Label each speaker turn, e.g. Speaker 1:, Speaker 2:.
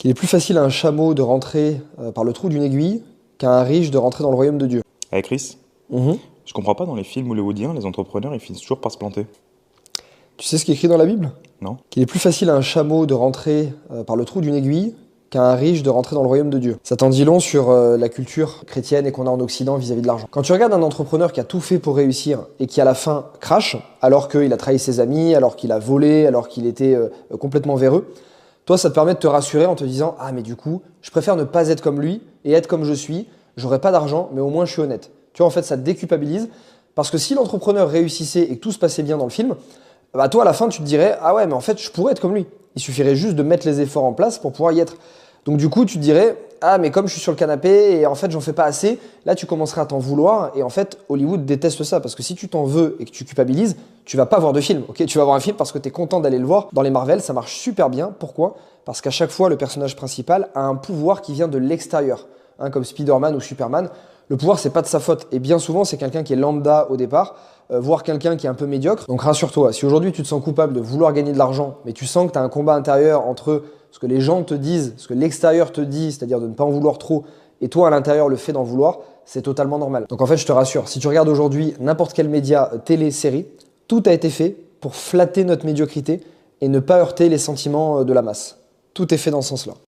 Speaker 1: Qu'il est plus facile à un chameau de rentrer par le trou d'une aiguille qu'à un riche de rentrer dans le royaume de Dieu.
Speaker 2: Eh Chris,
Speaker 1: Mhm.
Speaker 2: je comprends pas dans les films hollywoodiens, les entrepreneurs ils finissent toujours par se planter.
Speaker 1: Tu sais ce qui est écrit dans la Bible?
Speaker 2: Non?
Speaker 1: Qu'il est plus facile à un chameau de rentrer par le trou d'une aiguille qu'à un riche de rentrer dans le royaume de Dieu. Ça t'en dit long sur la culture chrétienne et qu'on a en Occident vis-à-vis de l'argent. Quand tu regardes un entrepreneur qui a tout fait pour réussir et qui à la fin crache, alors qu'il a trahi ses amis, alors qu'il a volé, alors qu'il était complètement véreux, toi ça te permet de te rassurer en te disant « Ah mais du coup, je préfère ne pas être comme lui et être comme je suis, j'aurai pas d'argent mais au moins je suis honnête. » Tu vois, en fait ça te déculpabilise parce que si l'entrepreneur réussissait et que tout se passait bien dans le film, bah toi à la fin tu te dirais ah ouais mais en fait je pourrais être comme lui. Il suffirait juste de mettre les efforts en place pour pouvoir y être. Donc du coup tu te dirais ah mais comme je suis sur le canapé et en fait j'en fais pas assez, là tu commencerais à t'en vouloir et en fait Hollywood déteste ça parce que si tu t'en veux et que tu culpabilises, tu vas pas voir de film, ok? Tu vas voir un film parce que tu es content d'aller le voir. Dans les Marvel ça marche super bien, pourquoi? Parce qu'à chaque fois le personnage principal a un pouvoir qui vient de l'extérieur, hein, comme Spider-Man ou Superman. Le pouvoir c'est pas de sa faute et bien souvent c'est quelqu'un qui est lambda au départ, voire quelqu'un qui est un peu médiocre. Donc rassure-toi, si aujourd'hui tu te sens coupable de vouloir gagner de l'argent, mais tu sens que tu as un combat intérieur entre ce que les gens te disent, ce que l'extérieur te dit, c'est-à-dire de ne pas en vouloir trop, et toi à l'intérieur le fait d'en vouloir, c'est totalement normal. Donc en fait je te rassure, si tu regardes aujourd'hui n'importe quel média, télé, série, tout a été fait pour flatter notre médiocrité et ne pas heurter les sentiments de la masse. Tout est fait dans ce sens-là.